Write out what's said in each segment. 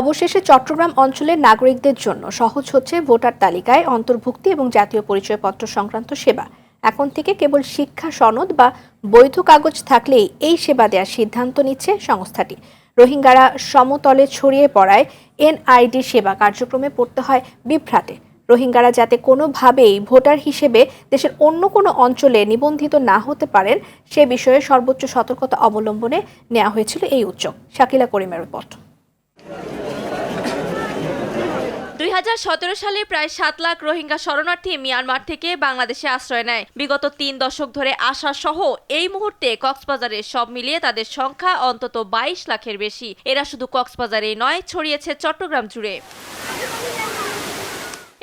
অবশেষে চট্টগ্রাম অঞ্চলের নাগরিকদের জন্য সহজ হচ্ছে ভোটার তালিকায় অন্তর্ভুক্তি এবং জাতীয় পরিচয়পত্র সংক্রান্ত সেবা। এখন থেকে কেবল শিক্ষা সনদ বা বৈধ কাগজ থাকলেই এই সেবা দেওয়ার সিদ্ধান্ত নিচ্ছে সংস্থাটি। রোহিঙ্গারা সমতলে ছড়িয়ে পড়ায় এনআইডি সেবা কার্যক্রমে পড়তে হয় বিভ্রাটে। রোহিঙ্গারা যাতে কোনোভাবেই ভোটার হিসেবে দেশের অন্য কোনো অঞ্চলে নিবন্ধিত না হতে পারেন সে বিষয়ে সর্বোচ্চ সতর্কতা অবলম্বনে নেওয়া হয়েছিল এই উদ্যোগ। শাকিলা করিমের রিপোর্ট। 2017 সালে প্রায় 7 লাখ রোহিঙ্গা শরণার্থী মিয়ানমার থেকে বাংলাদেশে আশ্রয় নেয়। বিগত 3 দশক ধরে আসা সহ এই মুহূর্তে কক্সবাজারে সব মিলিয়ে তাদের সংখ্যা অন্তত 22 লাখের বেশি। এরা শুধু কক্সবাজারেই নয়, ছড়িয়েছে চট্টগ্রাম জুড়ে।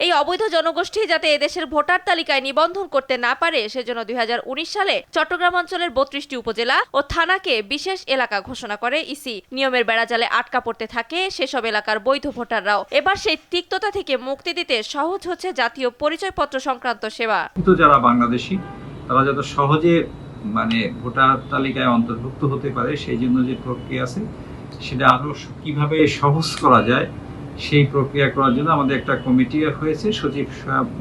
এই অবৈধ জনগোষ্ঠী যাতে এদেশের ভোটার তালিকায় নিবন্ধন করতে না পারে সেজন্য 2019 সালে চট্টগ্রাম অঞ্চলের 32টি উপজেলা ও থানাকে বিশেষ এলাকা ঘোষণা করে ইসি। নিয়মের বেড়াজালে আটকা পড়তে থাকে সেসব এলাকার বৈধ ভোটাররাও। এবার সেই তিক্ততা থেকে মুক্তি দিতে সহজ হচ্ছে জাতীয় পরিচয়পত্র সংক্রান্ত সেবা। যারা বাংলাদেশি তারা যত সহজে ভোটার তালিকায় অন্তর্ভুক্ত হতে পারে সেই জন্য যে প্রক্রিয়া আছে সেটা আরো কিভাবে সহজ করা যায় সেই প্রক্রিয়া করার জন্য আমাদের একটা কমিটি হয়েছে। সচিব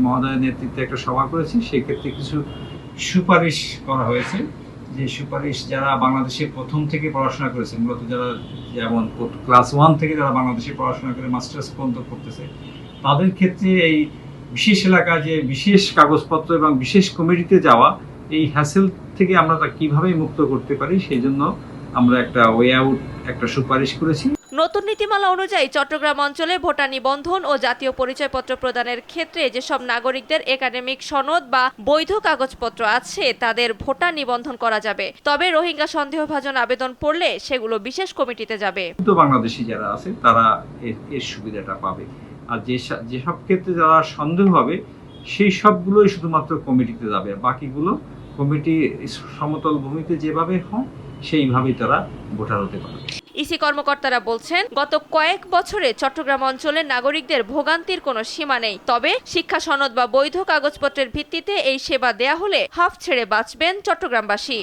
মহোদয়ের নেতৃত্বে একটা সভা করেছি। সেই ক্ষেত্রে কিছু সুপারিশ করা হয়েছে, যে সুপারিশ যারা বাংলাদেশে প্রথম থেকে পড়াশোনা করেছে, মূলত যারা যেমন ক্লাস 1 থেকে যারা বাংলাদেশে পড়াশোনা করে মাস্টার্স পর্যন্ত করতেছে, তাদের ক্ষেত্রে এই বিশেষ এলাকা যে বিশেষ কাগজপত্র এবং বিশেষ কমিটিতে যাওয়া, এই হ্যাসেল থেকে আমরা তা কিভাবে মুক্ত করতে পারি সেই জন্য আমরা একটা ওয়ে আউট একটা সুপারিশ করেছি। নতুন নীতিমালা অনুযায়ী চট্টগ্রাম অঞ্চলে ভোটার নিবন্ধন ও জাতীয় পরিচয়পত্র প্রদানের ক্ষেত্রে যেসব নাগরিকদের একাডেমিক সনদ বা বৈধ কাগজপত্র আছে তাদের ভোটার নিবন্ধন করা যাবে। তবে রোহিঙ্গা সন্দেহভাজন আবেদন পড়লে সেগুলো বিশেষ কমিটিতে যাবে। বাংলাদেশি যারা আছে তারা এর সুবিধাটা পাবে, আর যেসব ক্ষেত্রে যারা সন্দেহ হবে সেই সবগুলোই শুধুমাত্র কমিটিতে যাবে, বাকিগুলো কমিটি সমতল ভূমিতে যেভাবে হয় সেইভাবেই তারা ভোটার হতে পারবে। ইসি কর্মকর্তারা বলছেন, গত কয়েক বছরে চট্টগ্রাম অঞ্চলের নাগরিকদের ভোগান্তির কোনো সীমা নেই। তবে শিক্ষা সনদ বা বৈধ কাগজপত্রের ভিত্তিতে এই সেবা দেয়া হলে হাফ ছেড়ে বাঁচবেন চট্টগ্রামবাসী।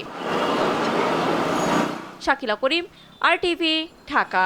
শাকিলা করিম, RTV, ঢাকা।